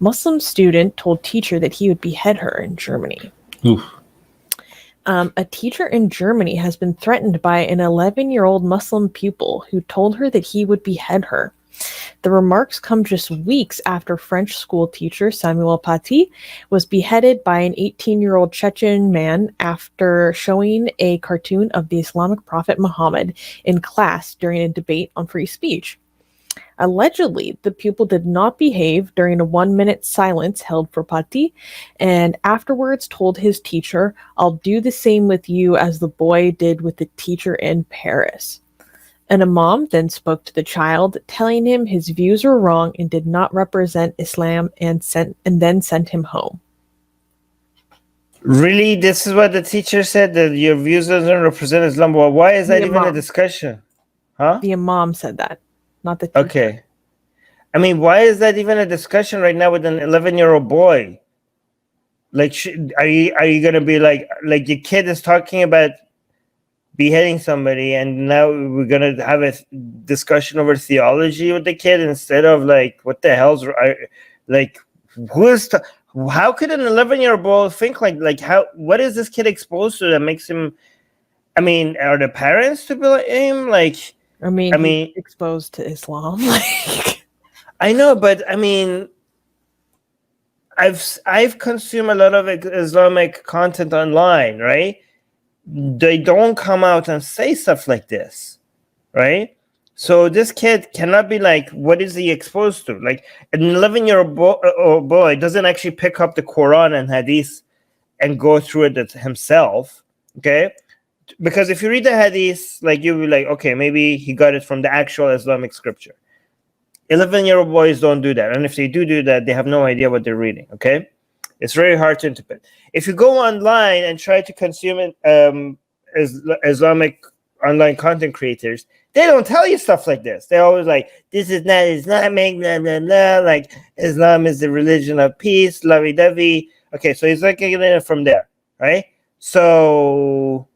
Muslim student told teacher that he would behead her in Germany. Oof. A teacher in Germany has been threatened by an 11-year-old Muslim pupil who told her that he would behead her. The remarks come just weeks after French school teacher Samuel Paty was beheaded by an 18-year-old Chechen man after showing a cartoon of the Islamic prophet Mohammed in class during a debate on free speech. Allegedly, the pupil did not behave during a 1-minute silence held for Paty, and afterwards told his teacher, "I'll do the same with you as the boy did with the teacher in Paris." An imam then spoke to the child, telling him his views were wrong and did not represent Islam, and then sent him home. Really? This is what the teacher said, that your views doesn't represent Islam? Well, why is that even a discussion? Huh? The imam said that, not the teacher. Okay. I mean, why is that even a discussion right now with an 11-year-old boy? Like, are you gonna be like your kid is talking about beheading somebody, and now we're gonna have a discussion over theology with the kid instead of like, what the hell's like, how could an 11-year-old boy think like how? What is this kid exposed to that makes him? I mean, are the parents to blame? Like, I mean, exposed to Islam. Like, I know, but I mean, I've consumed a lot of Islamic content online, right? They don't come out and say stuff like this, right? So this kid cannot be like, what is he exposed to? Like an 11-year-old boy doesn't actually pick up the Quran and Hadith and go through it himself, okay? Because if you read the Hadith, like you'll be like, okay, maybe he got it from the actual Islamic scripture. 11-year-old boys don't do that. And if they do that, they have no idea what they're reading, okay? It's very hard to interpret. If you go online and try to consume it, Islamic online content creators, they don't tell you stuff like this. They're always like, this is not Islamic, blah, blah, blah. Like, Islam is the religion of peace, lovey-dovey. Okay, so he's like getting it from there, right? So,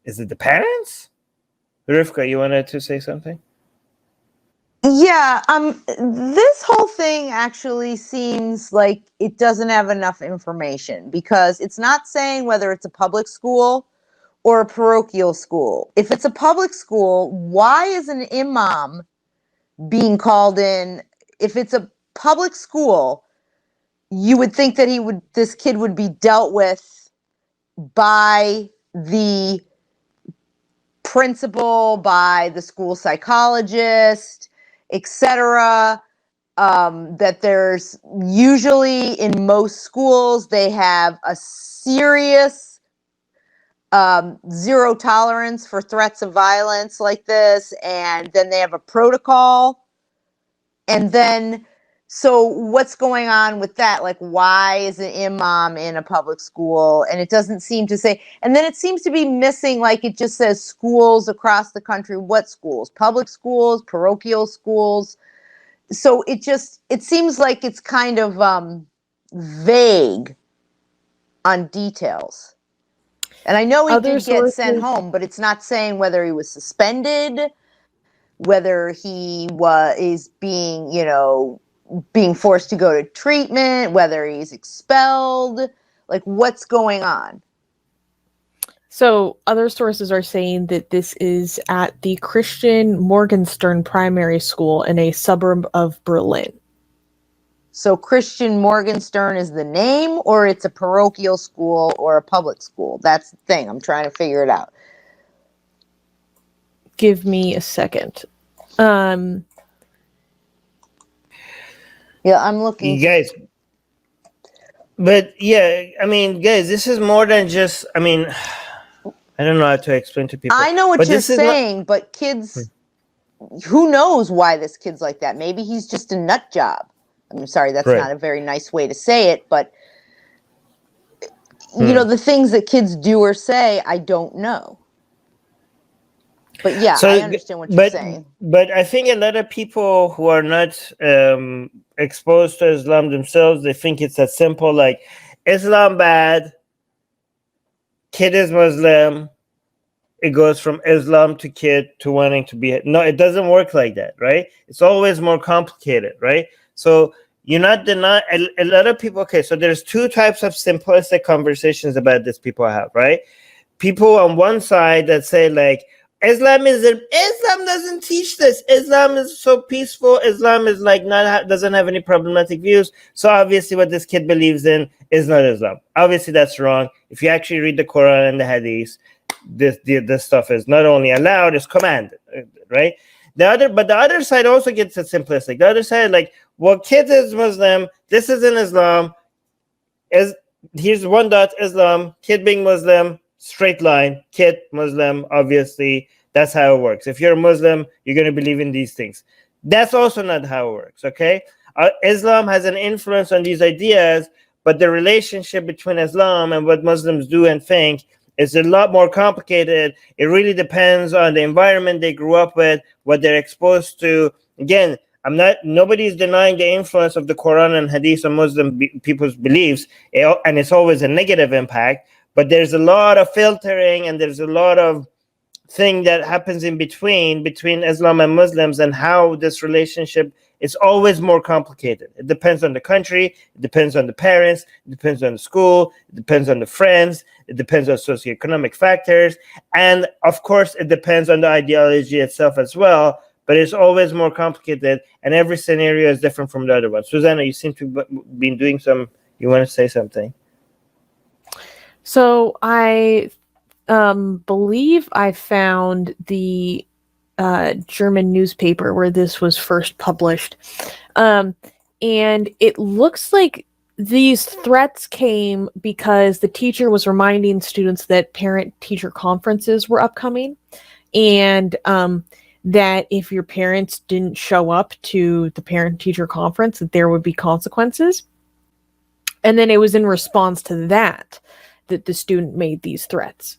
is it the parents? Rivka, you wanted to say something? Yeah, this whole thing actually seems like it doesn't have enough information, because it's not saying whether it's a public school or a parochial school. If it's a public school, why is an imam being called in? If it's a public school, you would think that this kid would be dealt with by the principal, by the school psychologist, etc. That there's usually, in most schools, they have a serious zero tolerance for threats of violence like this, and then they have a protocol. And then, so what's going on with that? Like, why is an imam in a public school? And it doesn't seem to say, and then it seems to be missing, like it just says schools across the country. What schools? Public schools, parochial schools. So it seems like it's kind of vague on details. And I know he did get sent home, but it's not saying whether he was suspended, whether he is being, being forced to go to treatment, whether he's expelled, like what's going on. So other sources are saying that this is at the Christian Morgenstern Primary School in a suburb of Berlin. So Christian Morgenstern is the name, or it's a parochial school or a public school? That's the thing. I'm trying to figure it out. Give me a second. Yeah, I'm looking. You guys, but yeah, I mean, guys, this is more than just, I mean, I don't know how to explain to people. I know what you're saying, but kids, who knows why this kid's like that? Maybe he's just a nut job. I'm sorry, that's not a very nice way to say it, but the things that kids do or say, I don't know. But yeah, I understand what you're saying. But I think a lot of people who are not exposed to Islam themselves, they think it's that simple, like, Islam bad, kid is Muslim, it goes from Islam to kid to wanting to be. No, it doesn't work like that, right? It's always more complicated, right? So you're not denying a lot of people. Okay, so there's two types of simplistic conversations about this people have, right? People on one side that say like Islam doesn't teach this. Islam is so peaceful. Islam is like doesn't have any problematic views. So obviously what this kid believes in is not Islam. Obviously that's wrong. If you actually read the Quran and the Hadith, this stuff is not only allowed, it's commanded, right? But the other side also gets it simplistic. The other side, like, well, kid is Muslim, this is in Islam, here's one dot Islam, kid being Muslim, straight line, kid Muslim, obviously that's how it works. If you're a Muslim, you're going to believe in these things. That's also not how it works. Okay, Islam has an influence on these ideas, but the relationship between Islam and what Muslims do and think is a lot more complicated. It really depends on the environment they grew up with, what they're exposed to. Again, nobody's denying the influence of the Quran and Hadith on Muslim people's beliefs, and it's always a negative impact. But there's a lot of filtering, and there's a lot of thing that happens in between Islam and Muslims, and how this relationship is always more complicated. It depends on the country, it depends on the parents, it depends on the school, it depends on the friends, it depends on socioeconomic factors, and of course it depends on the ideology itself as well. But it's always more complicated, and every scenario is different from the other one. Susanna, you seem to be doing you want to say something? So I believe I found the German newspaper where this was first published. And it looks like these threats came because the teacher was reminding students that parent-teacher conferences were upcoming, and that if your parents didn't show up to the parent-teacher conference, that there would be consequences. And then it was in response to that the student made these threats.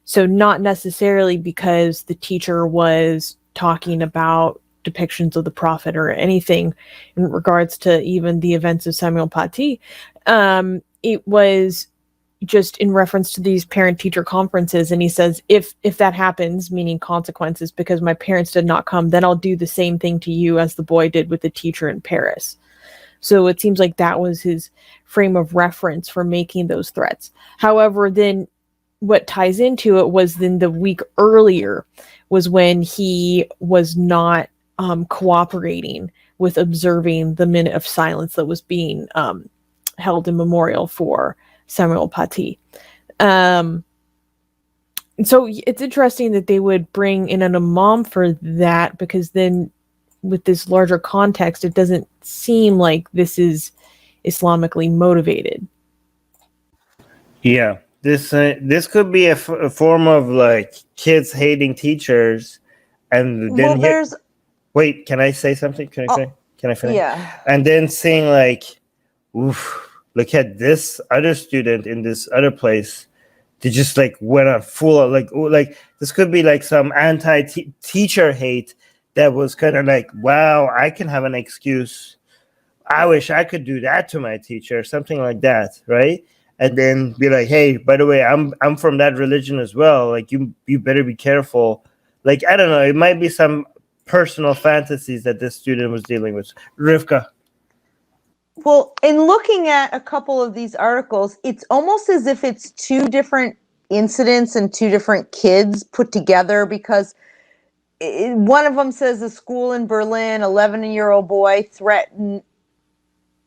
So not necessarily because the teacher was talking about depictions of the prophet or anything in regards to even the events of Samuel Paty. It was just in reference to these parent-teacher conferences. And he says, if that happens, meaning consequences, because my parents did not come, then I'll do the same thing to you as the boy did with the teacher in Paris. So it seems like that was his frame of reference for making those threats. However, then what ties into it was then the week earlier was when he was not cooperating with observing the minute of silence that was being held in memorial for Samuel Paty. So it's interesting that they would bring in an imam for that, because then with this larger context, it doesn't seem like this is Islamically motivated. Yeah, this could be a form of like kids hating teachers, and then wait, can I say something? Can I finish? Yeah. And then saying like, oof, look at this other student in this other place. They just like went on full of like this could be like some anti-teacher hate that was kind of like, wow, I can have an excuse. I wish I could do that to my teacher, something like that, right? And then be like, hey, by the way, I'm from that religion as well. Like you better be careful. Like, I don't know, it might be some personal fantasies that this student was dealing with. Rivka. Well, in looking at a couple of these articles, it's almost as if it's two different incidents and two different kids put together, because one of them says a school in Berlin, 11-year-old boy threatened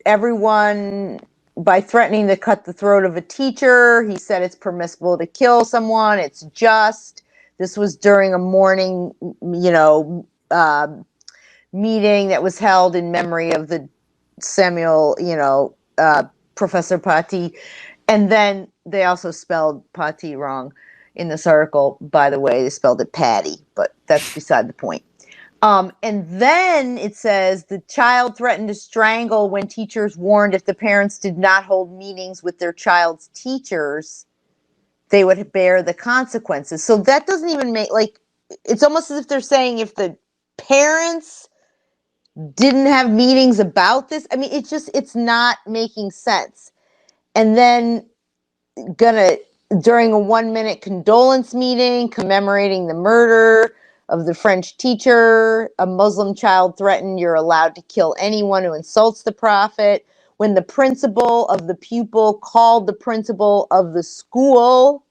everyone by threatening to cut the throat of a teacher. He said it's permissible to kill someone. It's just. This was during a morning, meeting that was held in memory of the Samuel, Professor Paty. And then they also spelled Paty wrong in this article. By the way, they spelled it Patty, but that's beside the point. And then it says the child threatened to strangle when teachers warned if the parents did not hold meetings with their child's teachers, they would bear the consequences. So that doesn't even make, like, it's almost as if they're saying if the parents didn't have meetings about this. I mean, it's not making sense. And then during a 1-minute condolence meeting commemorating the murder of the French teacher, a Muslim child threatened, you're allowed to kill anyone who insults the prophet. When the principal of the pupil called the principal of the school.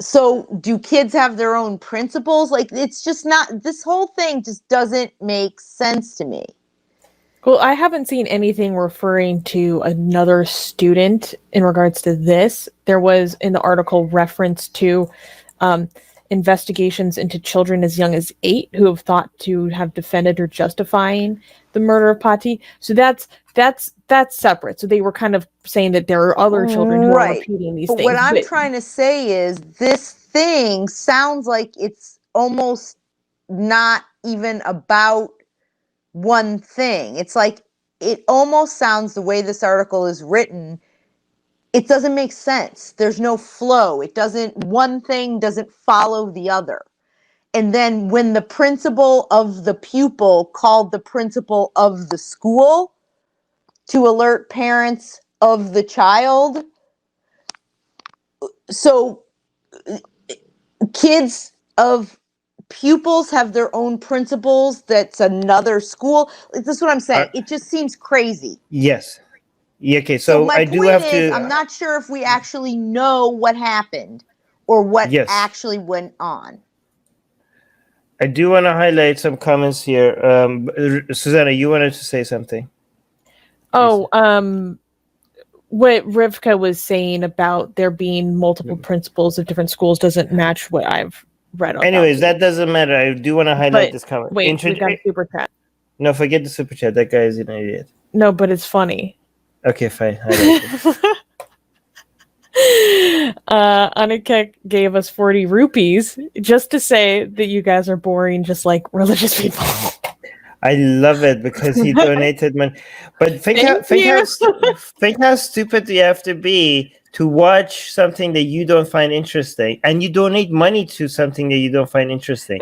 So do kids have their own principles? Like, it's just not, this whole thing just doesn't make sense to me. Well, I haven't seen anything referring to another student in regards to this. There was in the article reference to investigations into children as young as 8 who have thought to have defended or justifying the murder of Paty. So that's separate. So they were kind of saying that there are other children who are repeating these but things. What I'm trying to say is this thing sounds like it's almost not even about one thing. It's like, it almost sounds, the way this article is written, it doesn't make sense. There's no flow. One thing doesn't follow the other. And then when the principal of the pupil called the principal of the school to alert parents of the child, so kids of pupils have their own principals. That's another school. This is what I'm saying. It just seems crazy. Yes. Yeah, okay, so my I do point have is, to. I'm not sure if we actually know what happened or what actually went on. I do want to highlight some comments here. Susanna, you wanted to say something? Oh, what Rivka was saying about there being multiple principals of different schools doesn't match what I've read. Anyways, that doesn't matter. I do want to highlight this comment. Wait, we got a super chat. No, forget the super chat. That guy is an idiot. No, but it's funny. Okay, fine. Anika gave us 40 rupees just to say that you guys are boring, just like religious people. I love it because he donated money. But think how stupid you have to be to watch something that you don't find interesting, and you donate money to something that you don't find interesting.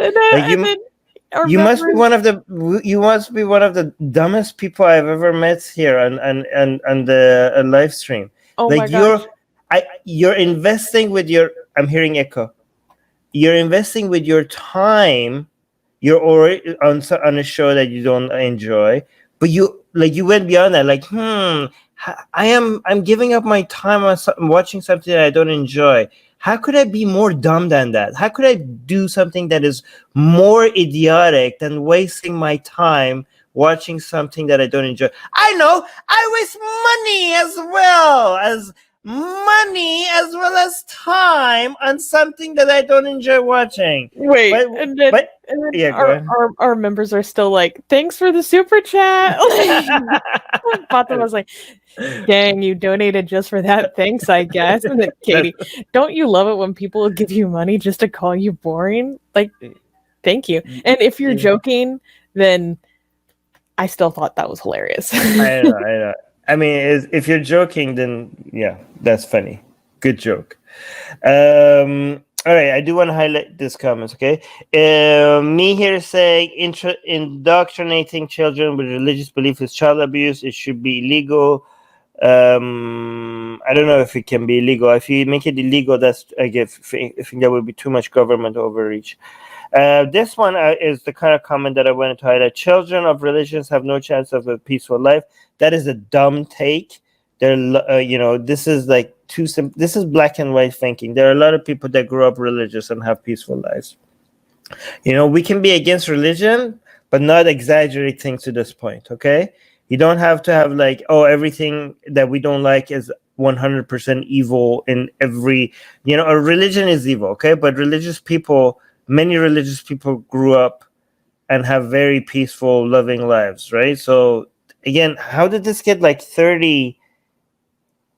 You must be one of the dumbest people I've ever met here on the live stream. Oh my gosh. You're investing with your. I'm hearing echo. You're investing with your time. You're already on a show that you don't enjoy, but you went beyond that. Like, I'm giving up my time on watching something that I don't enjoy. How could I be more dumb than that? How could I do something that is more idiotic than wasting my time watching something that I don't enjoy? I know I waste money as well as time on something that I don't enjoy watching. Wait, our members are still like, thanks for the super chat. Fatima was like, dang, you donated just for that. Thanks, I guess. And then Katie, don't you love it when people give you money just to call you boring? Like, thank you. And if you're joking, then I still thought that was hilarious. I know. I mean, if you're joking, then yeah, that's funny. Good joke. All right, I do want to highlight this comments, okay? Me here saying indoctrinating children with religious belief is child abuse. It should be illegal. I don't know if it can be illegal. If you make it illegal, I think that would be too much government overreach. This one is the kind of comment that I wanted to highlight. Children of religions have no chance of a peaceful life. That is a dumb take. This is like this is black and white thinking. There are a lot of people that grew up religious and have peaceful lives. We can be against religion, but not exaggerate things to this point, okay? You don't have to have like, everything that we don't like is 100% evil in every, a religion is evil, okay? But many religious people grew up and have very peaceful, loving lives, right? So again, how did this get like 30?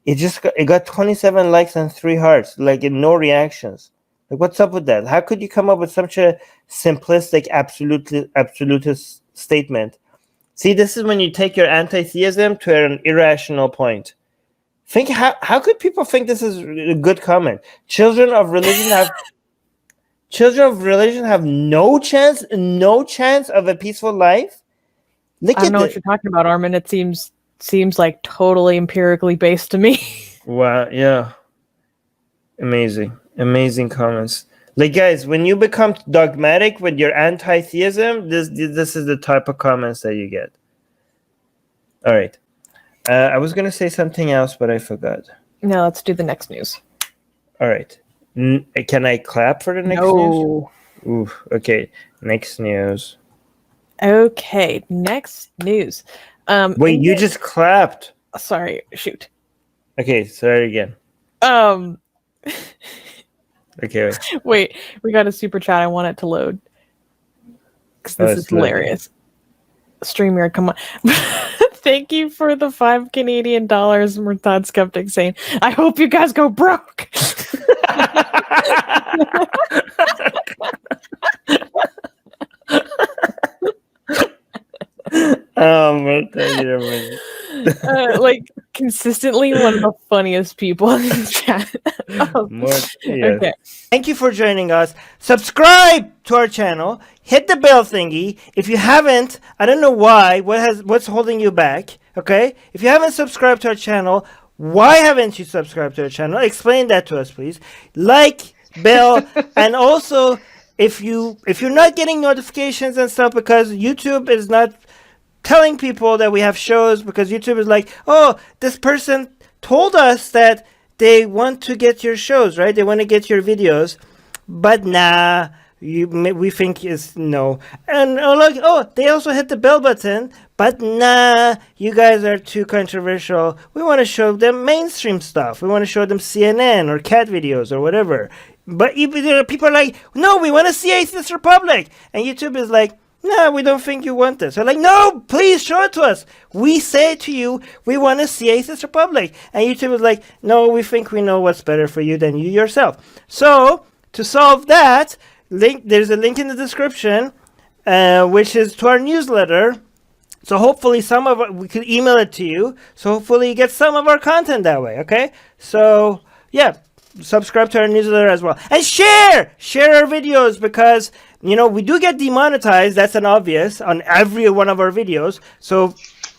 It got 27 likes and 3 hearts, like in no reactions. Like, what's up with that? How could you come up with such a simplistic, absolutist statement? See, this is when you take your anti-theism to an irrational point. Think how could people think this is a good comment? Children of religion have no chance of a peaceful life. I don't know what you're talking about, Armin. It seems like totally empirically based to me. Wow, yeah. Amazing comments. Like, guys, when you become dogmatic with your anti-theism, this is the type of comments that you get. All right. I was going to say something else, but I forgot. No, let's do the next news. All right. Can I clap for the next news? No. Ooh, okay. Next news. Okay, next news. Wait, you just clapped. Sorry, shoot. Okay, sorry again. Okay, Wait, we got a super chat. I want it to load. Because this is hilarious. StreamYard, come on. Thank you for the $5 Canadian. Murtad Skeptic saying, I hope you guys go broke. Like consistently one of the funniest people in the chat. Okay. Thank you for joining us. Subscribe to our channel. Hit the bell thingy. If you haven't, I don't know why. What's holding you back? Okay. If you haven't subscribed to our channel, why haven't you subscribed to our channel? Explain that to us, please. Like, bell, and also if you're not getting notifications and stuff because YouTube is not telling people that we have shows, because YouTube is like, oh, this person told us that they want to get your shows, right? They want to get your videos, but nah, we think is no. And they also hit the bell button, but nah, you guys are too controversial. We want to show them mainstream stuff. We want to show them CNN or cat videos or whatever. But people are like, no, we want to see Atheist Republic. And YouTube is like, no, we don't think you want this. They're like, no, please show it to us. We say to you, we want to see Atheist Republic. And YouTube is like, no, we think we know what's better for you than you yourself. So, to solve that, there's a link in the description, which is to our newsletter. So hopefully we could email it to you. So hopefully you get some of our content that way, okay? So, yeah, subscribe to our newsletter as well. And share our videos, because we do get demonetized. That's an obvious on every one of our videos. So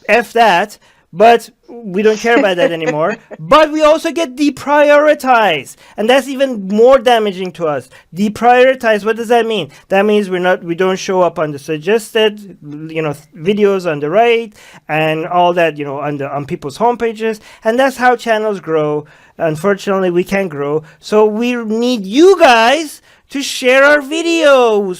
F that. But we don't care about that anymore. But we also get deprioritized. And that's even more damaging to us. Deprioritized, what does that mean? That means we don't show up on the suggested, videos on the right and all that, on people's homepages. And that's how channels grow. Unfortunately, we can't grow. So we need you guys to share our videos.